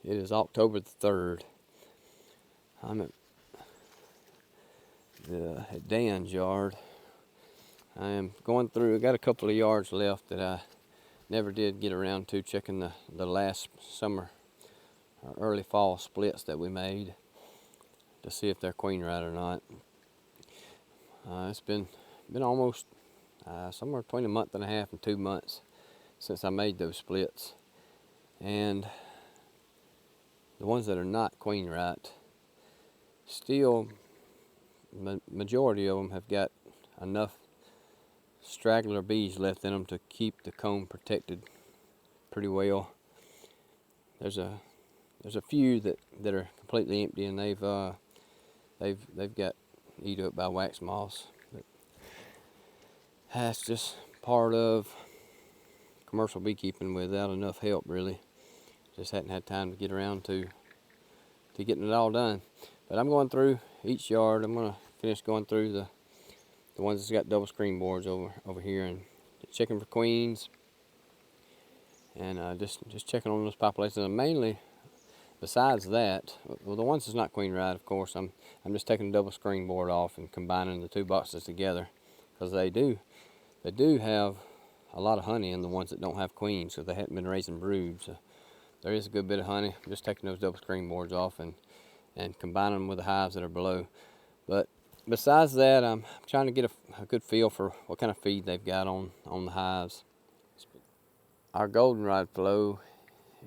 It is October the 3rd. I'm at Dan's yard. I am going through, I got a couple of yards left that I never did get around to checking the last summer or early fall splits that we made to see if they're queen right or not. It's been almost somewhere between a month and a half and 2 months since I made those splits, and the ones that are not queen right, still majority of them have got enough straggler bees left in them to keep the comb protected pretty well. There's a few that are completely empty, and they've got eat up by wax moths. But that's just part of commercial beekeeping without enough help, really. Just hadn't had time to get around to getting it all done. But I'm going through each yard. I'm gonna finish going through the ones that's got double screen boards over here and checking for queens, and just checking on those populations. And mainly, besides that, well, the ones that's not queen right, of course, I'm just taking the double screen board off and combining the two boxes together, because they do have a lot of honey in the ones that don't have queens, so they haven't been raising broods. So there is a good bit of honey. I'm just taking those double screen boards off and combining them with the hives that are below. But besides that, I'm trying to get a good feel for what kind of feed they've got on the hives. Our Goldenrod Flow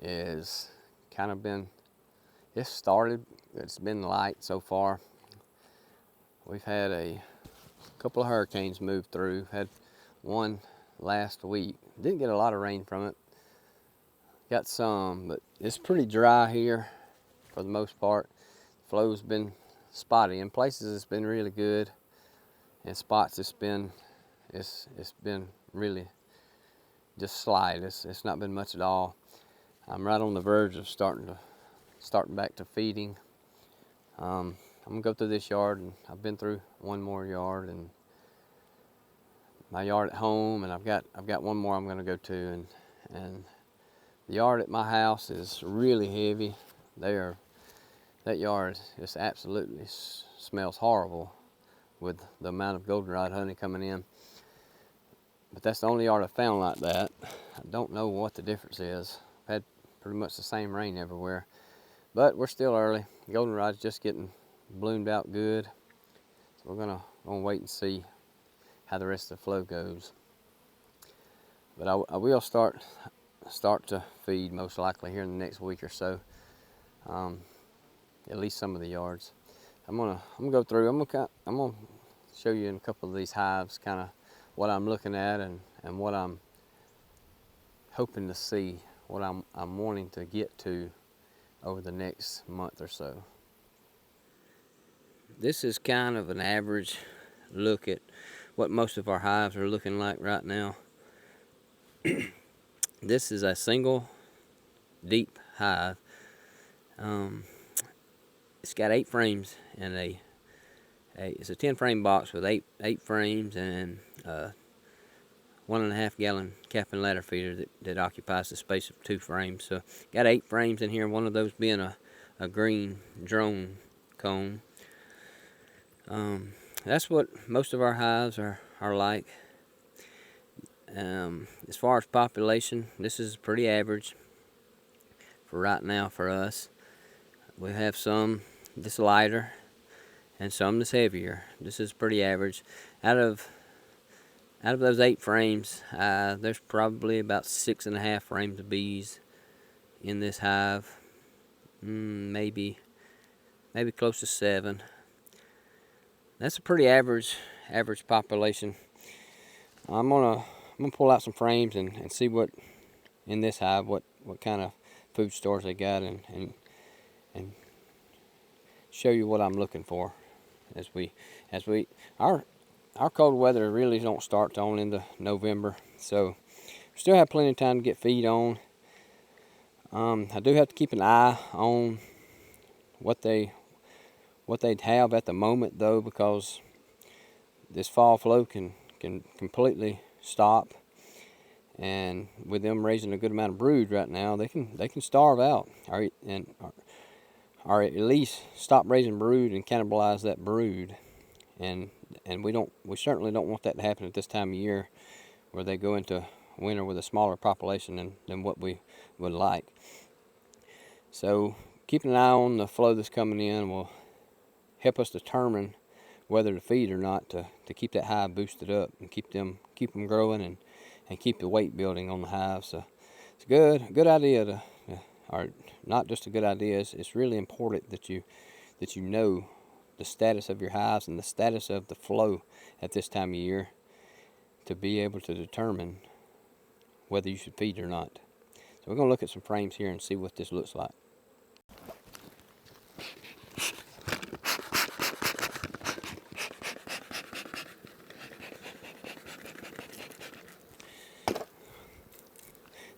is kind of been, it's been light so far. We've had a couple of hurricanes move through. Had one last week. Didn't get a lot of rain from it. Got some, but it's pretty dry here for the most part. Flow's been spotty. In places it's been really good. In spots it's been really just slight. It's not been much at all. I'm right on the verge of starting back to feeding. I'm gonna go through this yard, and I've been through one more yard, and my yard at home, and I've got one more I'm gonna go to, and the yard at my house is really heavy. That yard just absolutely smells horrible with the amount of goldenrod honey coming in. But that's the only yard I found like that. I don't know what the difference is. I've had pretty much the same rain everywhere. But we're still early. Goldenrod's just getting bloomed out good. So we're gonna wait and see how the rest of the flow goes. But I will start to feed most likely here in the next week or so. At least some of the yards. I'm gonna go through. I'm gonna show you in a couple of these hives kind of what I'm looking at and what I'm hoping to see, what I'm wanting to get to over the next month or so. This is kind of an average look at what most of our hives are looking like right now. This is a single deep hive. It's got 8 frames and it's a 10 frame box with eight frames and 1.5 gallon cap and ladder feeder that occupies the space of 2 frames. So got 8 frames in here, one of those being a green drone comb. That's what most of our hives are like. As far as population, this is pretty average for right now for us. We have some that's lighter and some that's heavier. This is pretty average. Out of those 8 frames, there's probably about 6.5 frames of bees in this hive. Maybe close to 7. That's a pretty average population. I'm gonna pull out some frames and see what in this hive, what kind of food stores they got, and show you what I'm looking for as we our cold weather really don't start till into November, so we still have plenty of time to get feed on. I do have to keep an eye on what they'd have at the moment though, because this fall flow can completely stop, and with them raising a good amount of brood right now, they can starve out, or at least stop raising brood and cannibalize that brood. And we certainly don't want that to happen at this time of year, where they go into winter with a smaller population than what we would like. So keeping an eye on the flow that's coming in will help us determine whether to feed or not, to keep that hive boosted up and keep them growing and keep the weight building on the hive. So it's a good idea or not just a good idea, it's really important that you know the status of your hives and the status of the flow at this time of year, to be able to determine whether you should feed or not. So we're going to look at some frames here and see what this looks like.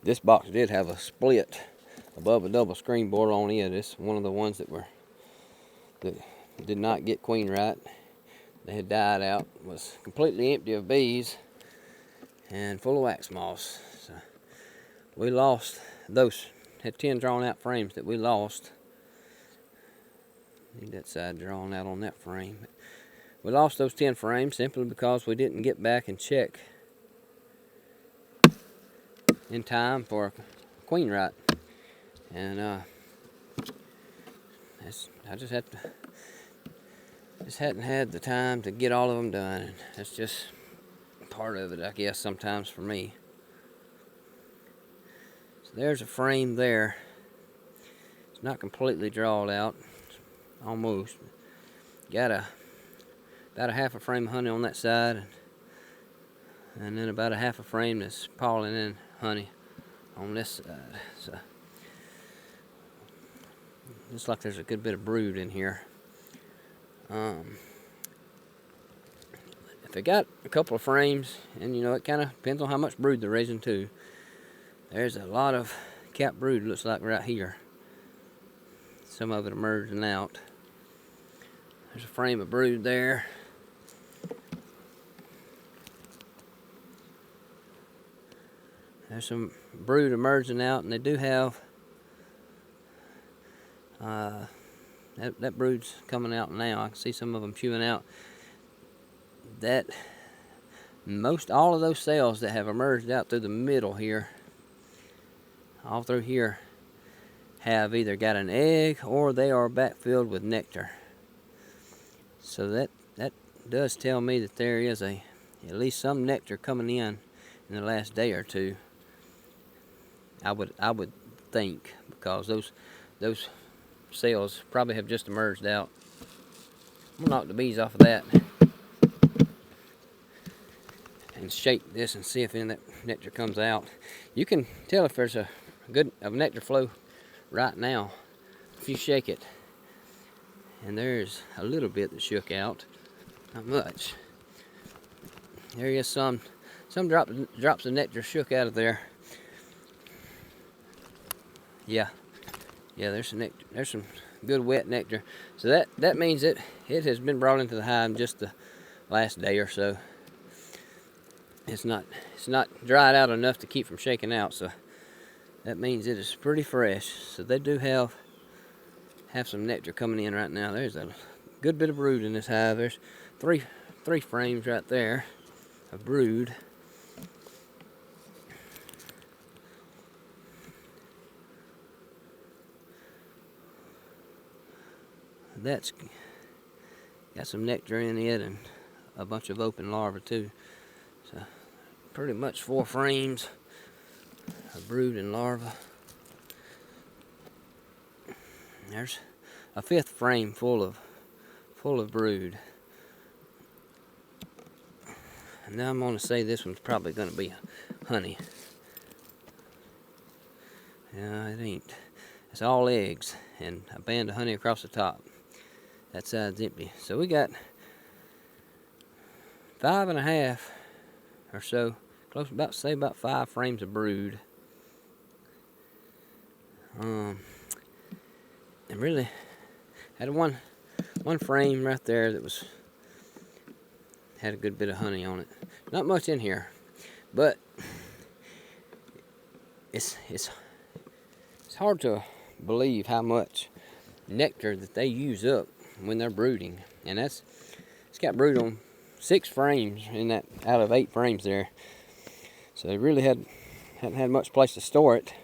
This box did have a split above a double screen border on it. It's one of the ones that did not get queen right. They had died out, was completely empty of bees and full of wax moths. So we lost those, had 10 drawn out frames that we lost. Need that side drawn out on that frame. We lost those 10 frames simply because we didn't get back and check in time for a queen right. And I just hadn't had the time to get all of them done. And that's just part of it, I guess, sometimes for me. So there's a frame there. It's not completely drawn out, almost. Got about a half a frame of honey on that side, and then about a half a frame that's pollen in honey on this side. So looks like there's a good bit of brood in here. If they got a couple of frames, and it kind of depends on how much brood they're raising too. There's a lot of capped brood, looks like, right here. Some of it emerging out. There's a frame of brood there. There's some brood emerging out, and they do have that brood's coming out now. I can see some of them chewing out. That all of those cells that have emerged out through the middle here, all through here, have either got an egg or they are backfilled with nectar. So that does tell me that there is at least some nectar coming in the last day or two. I would think, because those cells probably have just emerged out. I'm gonna knock the bees off of that and shake this and see if any of that nectar comes out. You can tell if there's a good nectar flow right now if you shake it. And there's a little bit that shook out, not much. There is some drops of nectar shook out of there. Yeah, there's some nectar. There's some good wet nectar. So that means it has been brought into the hive just the last day or so. It's not dried out enough to keep from shaking out, so that means it is pretty fresh. So they do have some nectar coming in right now. There's a good bit of brood in this hive. There's three frames right there of brood. That's got some nectar in it and a bunch of open larvae too. So pretty much 4 frames of brood and larvae. There's a 5th frame full of brood. And now I'm going to say this one's probably going to be honey. Yeah, it ain't. It's all eggs and a band of honey across the top. That side's empty. So we got 5.5 or so, about 5 frames of brood. And really had one frame right there that had a good bit of honey on it. Not much in here, but it's hard to believe how much nectar that they use up when they're brooding, and it's got brood on 6 frames in that out of 8 frames there, so they really hadn't had much place to store it,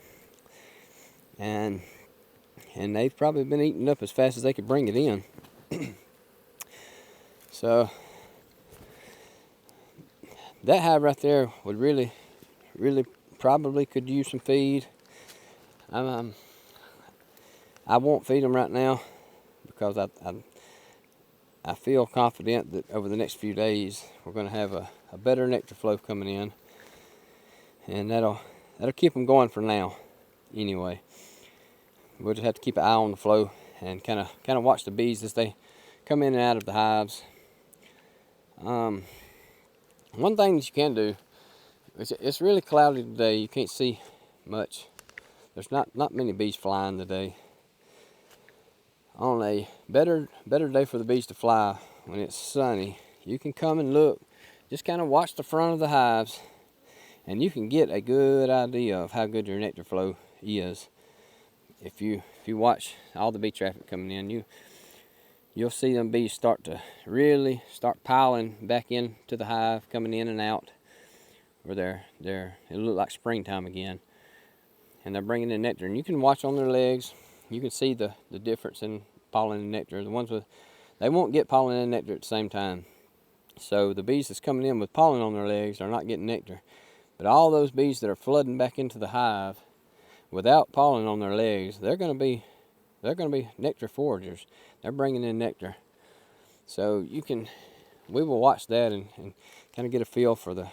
and they've probably been eaten up as fast as they could bring it in. So that hive right there would really probably could use some feed. I won't feed them right now because I feel confident that over the next few days we're going to have a better nectar flow coming in, and that'll keep them going for now. Anyway, we'll just have to keep an eye on the flow and kind of watch the bees as they come in and out of the hives. One thing that you can do, it's really cloudy today. You can't see much. There's not many bees flying today. On a better day for the bees to fly, when it's sunny, you can come and look, just kind of watch the front of the hives, and you can get a good idea of how good your nectar flow is. If you watch all the bee traffic coming in, you'll see them bees start to really start piling back into the hive, coming in and out, where it'll look like springtime again, and they're bringing in nectar, and you can watch on their legs. You can see the difference in pollen and nectar. The ones they won't get pollen and nectar at the same time. So the bees that's coming in with pollen on their legs are not getting nectar. But all those bees that are flooding back into the hive without pollen on their legs, they're going to be nectar foragers. They're bringing in nectar. So we will watch that and kind of get a feel for the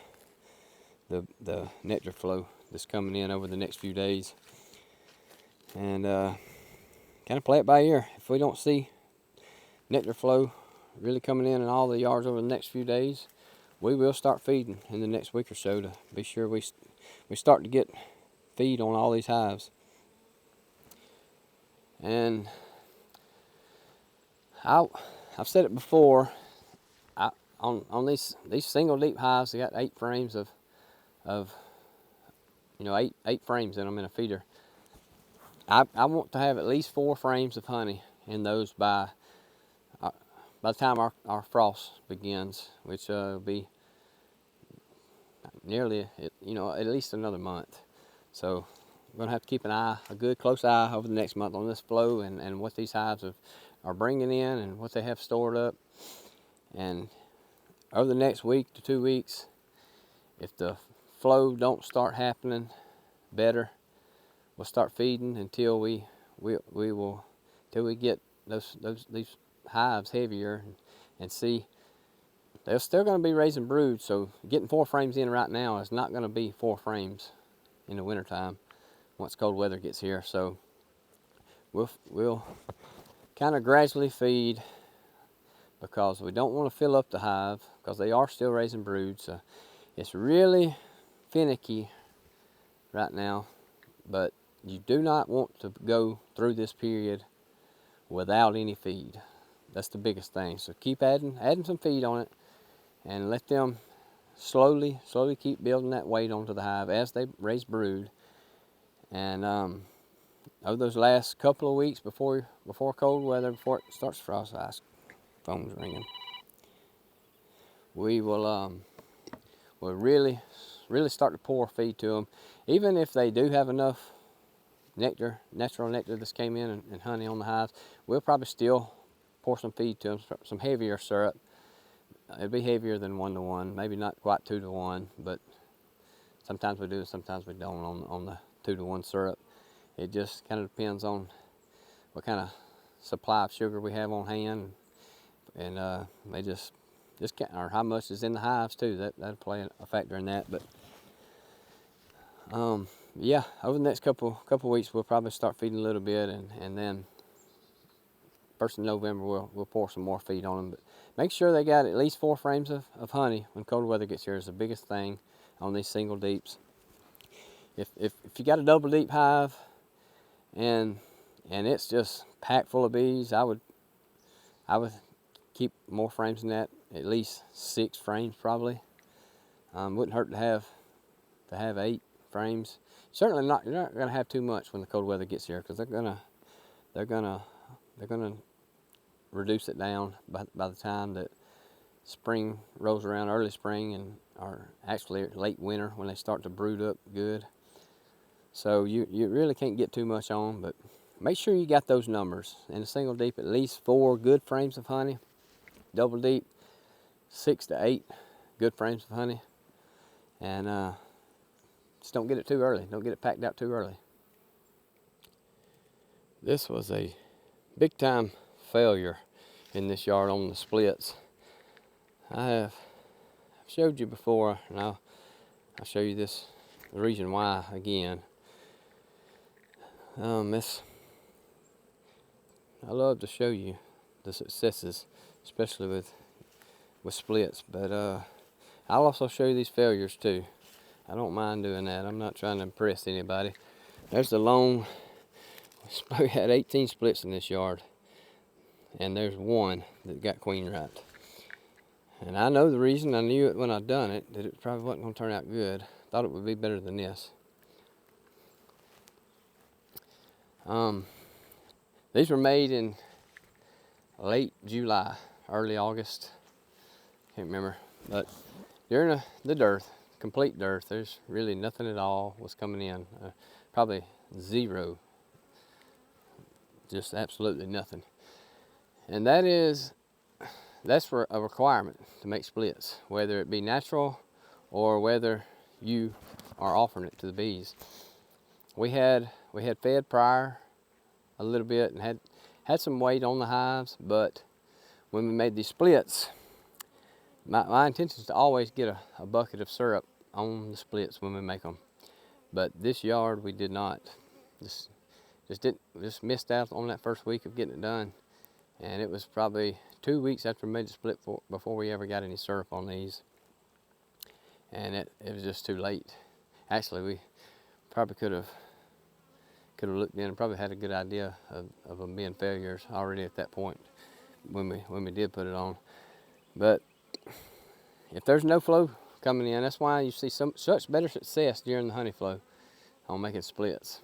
nectar flow that's coming in over the next few days. And kind of play it by ear. If we don't see nectar flow really coming in all the yards over the next few days, we will start feeding in the next week or so to be sure we start to get feed on all these hives. And I've said it before, on these single deep hives, they got 8 frames of 8 frames in them in a feeder. I want to have at least 4 frames of honey in those by the time our frost begins, which will be nearly at least another month. So we're going to have to keep a good close eye over the next month on this flow and what these hives are bringing in and what they have stored up. And over the next week to 2 weeks, if the flow don't start happening better, we'll start feeding until we get these hives heavier and see they're still going to be raising brood. So getting 4 frames in right now is not going to be 4 frames in the wintertime once cold weather gets here. So we'll kind of gradually feed, because we don't want to fill up the hive because they are still raising brood. So it's really finicky right now, but you do not want to go through this period without any feed. That's the biggest thing. So keep adding some feed on it, and let them slowly keep building that weight onto the hive as they raise brood. And over those last couple of weeks before cold weather, before it starts frost ice, phone's ringing, we will we'll really start to pour feed to them. Even if they do have enough nectar, natural nectar that's came in and honey on the hives, we'll probably still pour some feed to them, some heavier syrup. It'll be heavier than 1-to-1, maybe not quite 2-to-1, but sometimes we do, sometimes we don't on the 2-to-1 syrup. It just kind of depends on what kind of supply of sugar we have on hand, and they just can't, or how much is in the hives too. That'll play a factor in that. But yeah, over the next couple weeks, we'll probably start feeding a little bit, and then first of November we'll pour some more feed on them. But make sure they got at least 4 frames of honey when cold weather gets here is the biggest thing on these single deeps. If you got a double deep hive and it's just packed full of bees, I would keep more frames than that, at least 6 frames probably. Wouldn't hurt to have 8 frames. certainly not, you're not gonna have too much when the cold weather gets here, because they're gonna reduce it down by the time that spring rolls around, early spring, and or actually late winter when they start to brood up good. So you really can't get too much on, but make sure you got those numbers. In a single deep, at least 4 good frames of honey. Double deep, 6 to 8 good frames of honey. And just don't get it too early. Don't get it packed out too early. This was a big time failure in this yard on the splits. I have showed you before, and I'll show you the reason why again. I love to show you the successes, especially with splits, but I'll also show you these failures too. I don't mind doing that. I'm not trying to impress anybody. There's the long, we had 18 splits in this yard, and there's one that got queen right. And I know the reason. I knew it when I done it, that it probably wasn't going to turn out good. Thought it would be better than this. These were made in late July, early August. Can't remember. But during the dearth, complete dearth, there's really nothing at all was coming in. Probably zero. Just absolutely nothing. And that's for a requirement to make splits, whether it be natural or whether you are offering it to the bees. We had fed prior a little bit and had some weight on the hives, but when we made these splits, my intention is to always get a bucket of syrup on the splits when we make them. But this yard we did not. Just missed out on that first week of getting it done, and it was probably 2 weeks after we made the split before we ever got any syrup on these, and it was just too late. Actually, we probably could have looked in and probably had a good idea of them being failures already at that point when we did put it on. But if there's no flow coming in, that's why you see such better success during the honey flow on making splits.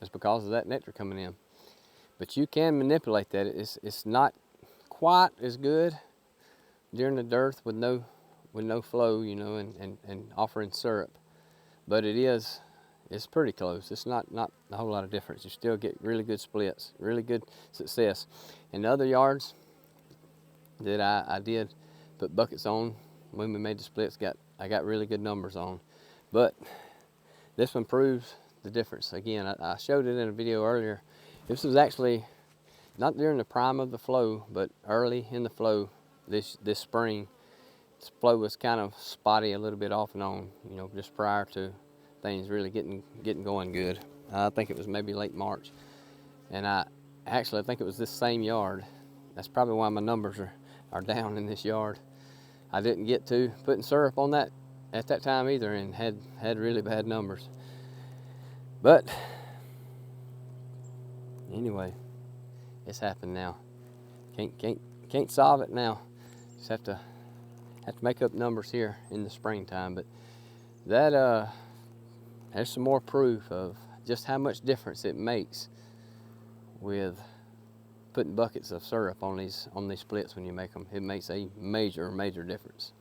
It's because of that nectar coming in. But you can manipulate that. It's not quite as good during the dearth with no flow, you know, and offering syrup. But it's pretty close. It's not a whole lot of difference. You still get really good splits, really good success. In the other yards that I did put buckets on when we made the splits, I got really good numbers on. But this one proves the difference. Again, I showed it in a video earlier. This was actually not during the prime of the flow, but early in the flow this spring. This flow was kind of spotty, a little bit off and on, you know, just prior to things really getting going good. I think it was maybe late March, and I think it was this same yard. That's probably why my numbers are down in this yard. I didn't get to putting syrup on that at that time either, and had really bad numbers. But anyway, it's happened now. Can't solve it now. Just have to make up numbers here in the springtime. But that there's some more proof of just how much difference it makes with putting buckets of syrup on these splits when you make them. It makes a major difference.